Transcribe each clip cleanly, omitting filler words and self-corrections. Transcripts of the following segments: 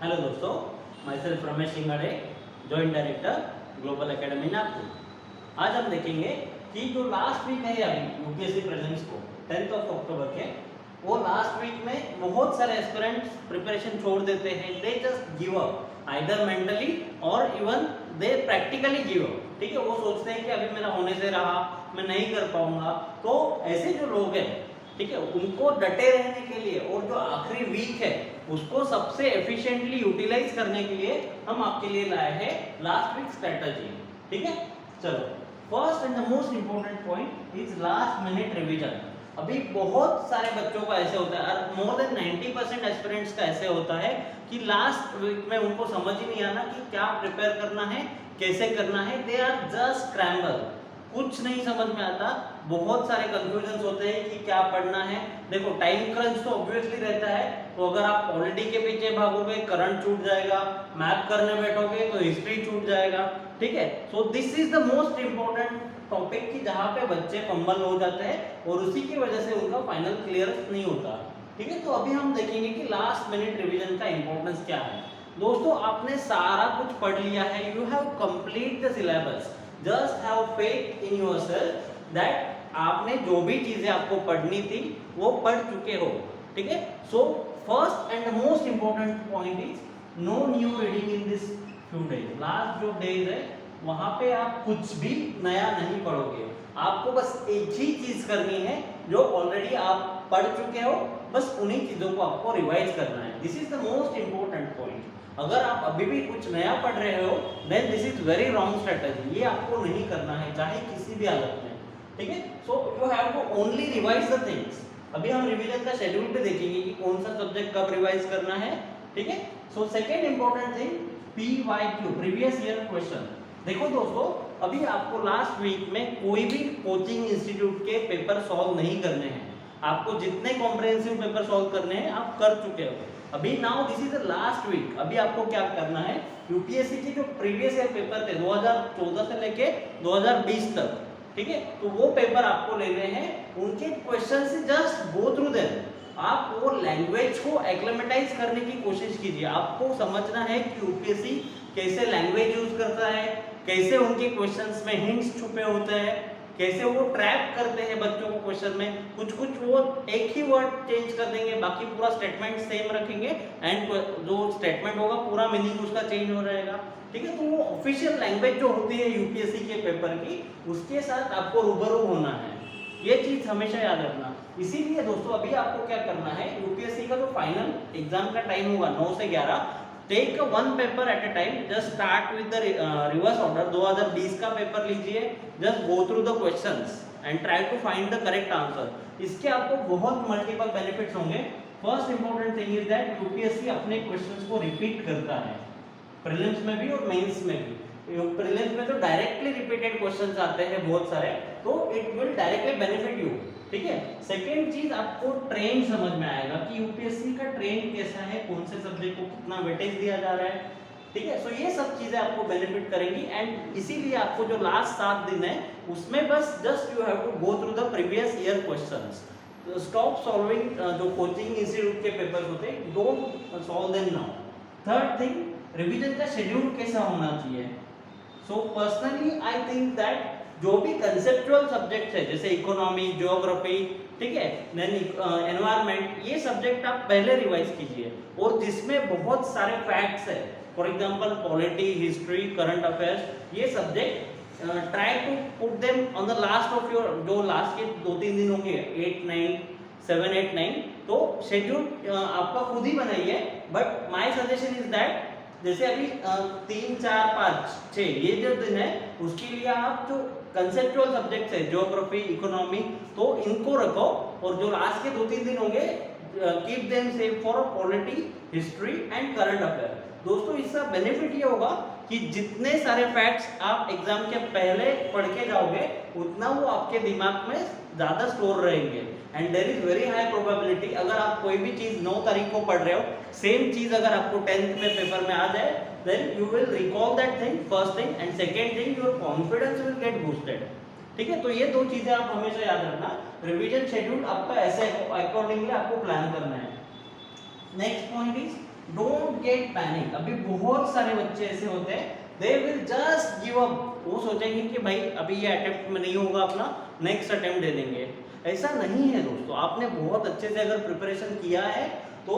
Hello दोस्तों, मैं self Ramesh Singade, joint director global academy Nagpur. आज हम देखेंगे कि जो लास्ट वीक है अभी यूपीएससी प्रीलिम्स को 10 अक्टूबर के, वो लास्ट वीक में बहुत सारे एस्पिरेंट्स प्रिपरेशन छोड़ देते हैं। They just give up either mentally और even they practically give up. ठीक है, वो सोचते हैं कि अभी मेरा होने से रहा, मैं नहीं कर पाऊंगा। तो ऐसे जो लोग हैं, ठीक है, उनको डटे रहने के लिए और जो आखिरी वीक है उसको सबसे एफिशिएंटली यूटिलाइज करने के लिए हम आपके लिए लाए हैं लास्ट वीक स्ट्रेटजी। ठीक है, चलो first and the most important point is last minute revision. अभी बहुत सारे बच्चों का ऐसे होता है, मोर देन 90% एस्पिरेंट्स का ऐसे होता है कि लास्ट वीक में उनको समझ ही नहीं आना कि क्या प्रिपेयर करना है, कैसे करना है। दे आर जस्ट स्क्रैम्बल, कुछ नहीं समझ में आता। बहुत सारे कंफ्यूजन होते हैं कि क्या पढ़ना है। देखो, टाइम क्रंच तो ऑब्वियसली रहता है, तो अगर आप पॉलिटी के पीछे भागोगे करंट छूट जाएगा, मैप करने बैठोगे तो हिस्ट्री छूट जाएगा। ठीक है, so this is the most important topic कि जहाँ पे बच्चे फंबल हो जाते हैं और उसी की वजह से उनका फाइनल क्लियर नहीं होता। ठीक है, तो अभी हम देखेंगे कि लास्ट मिनट रिविजन का इंपॉर्टेंस क्या है। दोस्तों, आपने सारा कुछ पढ़ लिया है, you have complete the syllabus, just have faith in yourself that आपने जो भी चीजें आपको पढ़नी थी वो पढ़ चुके हो। ठीक है, so first and most important point is no new reading in this few days. Last जो डेज है वहां पे आप कुछ भी नया नहीं पढ़ोगे। आपको बस एक ही चीज करनी है जो ऑलरेडी आप पढ़ चुके हो, बस उन्हीं चीजों को आपको रिवाइज करना है। This is the most important point. अगर आप अभी भी कुछ नया पढ़ रहे हो then this is very wrong strategy. ये आपको नहीं करना है, चाहे किसी भी हालत में। ठीक है, so you have to only revise the things. अभी हम रिवीजन का शेड्यूल पे देखेंगे कि कौन सा सब्जेक्ट कब रिवाइज करना है। ठीक है, so second important thing PYQ, previous year question. देखो दोस्तों, अभी आपको लास्ट वीक में कोई भी कोचिंग इंस्टीट्यूट के पेपर सॉल्व नहीं करने हैं। आपको जितने कॉम्प्रिहेंसिव पेपर सॉल्व करने हैं आप कर चुके हो। अभी now this is the last week. अभी आपको क्या करना है, यूपीएससी के जो प्रीवियस ईयर पेपर थे 2014 से लेके 2020 तक, ठीक है, तो वो पेपर आपको लेने हैं। उनके क्वेश्चन से जस्ट गो थ्रू देम। आप वो लैंग्वेज को एक्लेमेटाइज करने की कोशिश कीजिए। आपको समझना है कि यूपीएससी कैसे लैंग्वेज यूज करता है, कैसे उनके क्वेश्चंस में हिंट्स छुपे होते हैं, कैसे वो ट्रैप करते हैं बच्चों को क्वेश्चन में। कुछ कुछ वो एक ही वर्ड चेंज कर देंगे, बाकी पूरा स्टेटमेंट सेम रखेंगे एंड जो स्टेटमेंट होगा पूरा मीनिंग उसका चेंज हो जाएगा। ठीक है, तो वो ऑफिशियल लैंग्वेज जो होती है यूपीएससी के पेपर की, उसके साथ आपको रूबरू होना है। ये चीज हमेशा याद रखना। इसीलिए दोस्तों अभी आपको क्या करना है, यूपीएससी का जो फाइनल एग्जाम का टाइम होगा 9 से 11, take one paper at a time. Just start with the reverse order. 2020 का पेपर लीजिए, just go through the questions and try to find the correct answer. इसके आपको बहुत मल्टीपल बेनिफिट्स होंगे। First important thing is that UPSC अपने questions को repeat करता है, प्रीलिम्स में भी और मेंस में भी। प्रीलिम्स में तो डायरेक्टली रिपीटेड क्वेश्चंस आते हैं बहुत सारे, तो it will directly benefit you. ठीक है, सेकेंड चीज आपको ट्रेंड समझ में आएगा कि यूपीएससी का ट्रेंड कैसा है, कौन से सब्जेक्ट को कितना वेटेज दिया जा रहा है। ठीक है, सो ये सब चीजें आपको बेनिफिट करेंगी। एंड इसीलिए आपको जो लास्ट 7 दिन है उसमें बस just you have to go through the previous year questions. Stop solving जो कोचिंग इंस्टीट्यूट के पेपर्स होते हैं, don't solve them now. Third thing, revision का शेड्यूल कैसा होना चाहिए। So personally I think that जो भी कंसेप्चुअल सब्जेक्ट है जैसे इकोनॉमी, ज्योग्राफी, ठीक है, देन एनवायरनमेंट, ये सब्जेक्ट आप पहले रिवाइज कीजिए। और जिसमें बहुत सारे फैक्ट्स है, for example polity, history, current affairs, ये subject try to put them on the last of your, जो लास्ट के 2-3 दिन होंगे 8, 9, 7, 8, 9, तो शेड्यूल आपका खुद ही बनाइए। But my suggestion is that जैसे अभी 3, 4, 5, 6 ये जो दिन है उसके लिए आप जो कंसेप्चुअल सब्जेक्ट्स है ज्योग्राफी, इकोनॉमी, तो इनको रखो। और जो लास्ट के 2-3 दिन होंगे keep them save for polity, history and current affair. दोस्तों, इसका बेनिफिट ये होगा कि जितने सारे फैक्ट्स आप एग्जाम के पहले पढ़ के जाओगे उतना वो आपके दिमाग में ज्यादा स्टोर रहेंगे। And there is very high probability अगर आप कोई भी चीज 9 तारीख को पढ़ रहे हो, सेम चीज अगर आपको 10th में पेपर में आ जाए, then you will recall that thing, first thing, and second thing, your confidence will get boosted। ठीक है, तो ये दो चीजें आप हमेशा याद रखना। रिवीजन शेड्यूल आपका ऐसे अकॉर्डिंगली आपको प्लान करना है। Next point is don't get panic. अभी बहुत सारे बच्चे ऐसे होते हैं, they will just give up. वो सोचेंगे कि भाई अभी ये अटेम्प्ट में नहीं होगा अपना, नेक्स्ट अटेम्प्ट दे देंगे। ऐसा नहीं है दोस्तों, आपने बहुत अच्छे से अगर प्रिपरेशन किया है तो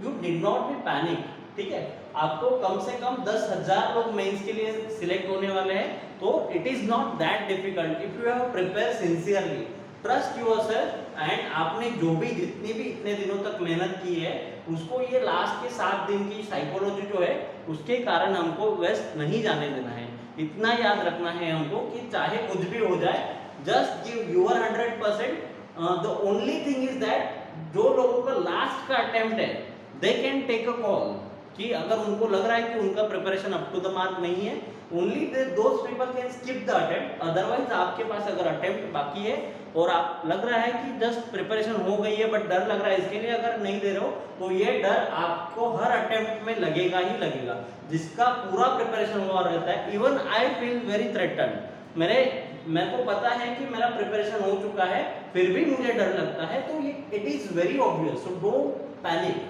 you did not be panic, ठीक है। आपको कम से कम 10,000 लोग मेंस के लिए सिलेक्ट होने वाले हैं, तो it is not that difficult if you have prepare sincerely, trust yourself. And आपने जो भी जितनी भी इतने दिनों तक मेहनत की है उसको ये लास्ट के 7 दिन की साइकोलॉजी जो है उसके कारण हमको वेस्ट नहीं जाने देना है। इतना याद रखना है हमको कि चाहे कुछ भी हो जाए, just give your 100%। The only thing is that जो लोगों का लास्ट का अटेम्प्ट है they can take a call, कि अगर उनको लग रहा है कि उनका preparation up to the mark नहीं है, only those people can skip the attempt. Otherwise आपके पास अगर अटेम्प्ट बाकी है और आप लग रहा है कि जस्ट प्रिपरेशन हो गई है बट डर लग रहा है, इसके लिए अगर नहीं दे रहे हो तो ये डर आपको हर अटेम्प्ट में लगेगा ही लगेगा। जिसका पूरा प्रिपरेशन हुआ रहता है, even I feel very threatened, मेरे को पता है कि मेरा प्रिपरेशन हो चुका है फिर भी मुझे डर लगता है, तो ये it is very obvious, so don't panic.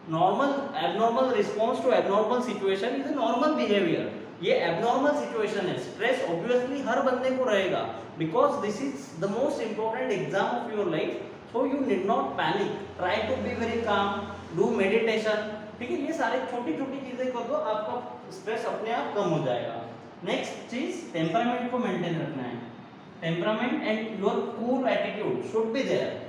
Normal abnormal response to abnormal situation is a normal behaviour. ये एबनॉर्मल सिचुएशन है, स्ट्रेस ऑब्वियसली हर बंदे को रहेगा, because this is the most important exam of your life, so you need not panic, try to be very calm, do meditation, ठीक है। ये सारे छोटी छोटी चीजें कर दो, आपका स्ट्रेस अपने आप कम हो जाएगा। नेक्स्ट चीज, टेम्परामेंट को मेंटेन रखना है। Temperament and your cool attitude should be there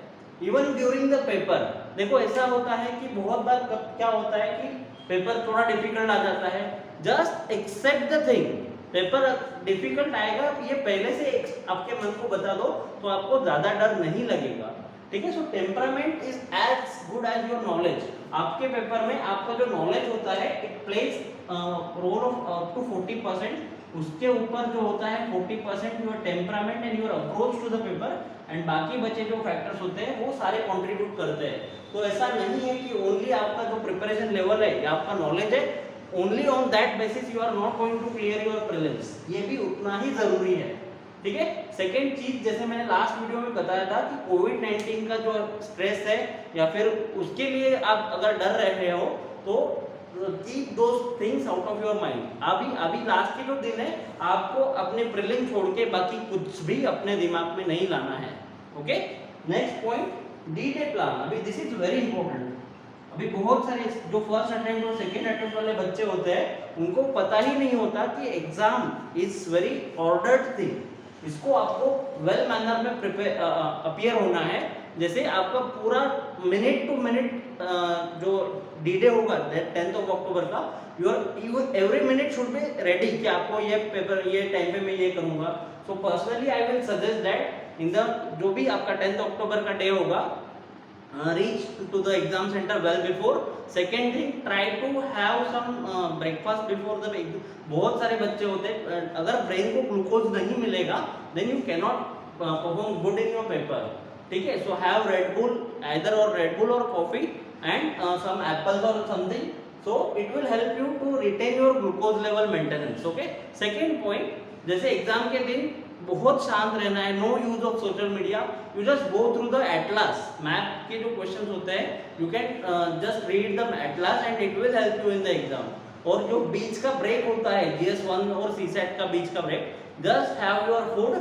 even during the paper. देखो ऐसा होता है कि बहुत बार क्या होता है कि पेपर थोड़ा डिफिकल्ट आ जाता है, just accept the thing, paper difficult आएगा ये पहले से आपके मन को बता दो तो आपको ज्यादा डर नहीं लगेगा, ठीक है। So temperament is as good as your knowledge. आपके पेपर में आपका जो नॉलेज होता है it plays role of up to 40%, उसके ऊपर जो होता है 40% your temperament and your approach to the paper, and बाकी बचे जो फैक्टर्स होते हैं वो सारे कंट्रीब्यूट करते हैं। तो ऐसा नहीं है कि ओनली आपका जो प्रिपरेशन लेवल है या आपका नॉलेज है, only on that basis you are not going to clear your prelims, ये भी उतना ही जरूरी है, ठीक है। सेकेंड चीज, जैसे मैंने लास्ट वीडियो में बताया था कि कोविड-19 का जो स्ट्रेस है या फिर उसके लिए आप अगर डर रहे हो तो keep those things out of your mind. अभी लास्ट के जो दिन है आपको अपने प्रीलिम छोड़ के बाकी कुछ भी अपने दिमाग में नहीं लाना है, okay. Next point, D-Day plan. अभी दिस इज वेरी इंपॉर्टेंट। अभी बहुत सारे जो फर्स्ट अटेम्प्ट और सेकेंड अटेम्प्ट वाले बच्चे होते हैं उनको पता ही नहीं होता कि exam is very ordered thing, इसको आपको वेल मैनर में प्रिपेयर अपीयर होना है। जैसे आपका पूरा मिनट टू मिनट जो डी-डे होगा 10th ऑफ अक्टूबर का, your every minute should be ready कि आपको ये पेपर ये टाइम पे मैं ये करूंगा। सो personally I will suggest that in the जो भी आपका 10th अक्टूबर का डे होगा, reach to the exam center well before. Second thing, try to have some breakfast before the exam. बहुत सारे बच्चे होते हैं, अगर ब्रेन को ग्लूकोज नहीं मिलेगा then you cannot perform good in your paper, ठीक है। so have Red Bull, either or Red Bull or coffee and some apples or something, so it will help you to retain your glucose level maintenance, okay। second point, जैसे exam के दिन बहुत शांत रहना है, no use of social media, you just go through the atlas, map के जो questions होते हैं you can just read the atlas and it will help you in the exam. और जो बीच का ब्रेक होता है GS1 और CSAT का बीच का break, just have your food,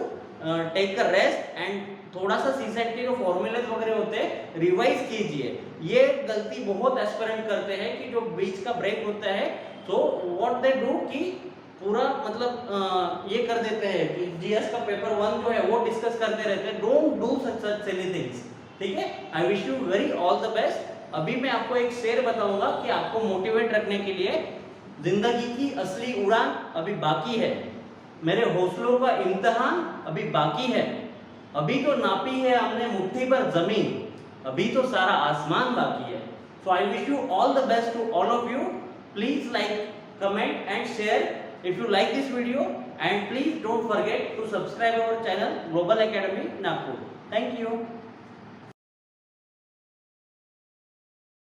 take a rest and थोड़ा सा CSAT के जो फॉर्मूलेज वगैरह होते हैं रिवाइज कीजिए। ये गलती बहुत एस्पिरेंट करते हैं कि जो बीच का ब्रेक होता है, सो व्हाट दे डू कि पूरा मतलब ये कर देते हैं कि GS का पेपर 1 जो है वो डिस्कस करते रहते हैं। Don't do such silly things, ठीक है। आई wish you very all the best. अभी मैं आपको एक शेर बताऊंगा कि आपको मोटिवेट रखने के लिए, जिंदगी की असली उड़ान अभी बाकी है, मेरे हौसलों का इम्तिहान अभी बाकी है, अभी तो नापी है हमने मुट्ठी पर जमीन, अभी तो सारा आसमान बाकी है। So I wish you all the best to all of you. Please like, comment and share if you like this video, and please don't forget to subscribe our channel Global Academy Nagpur. Thank you.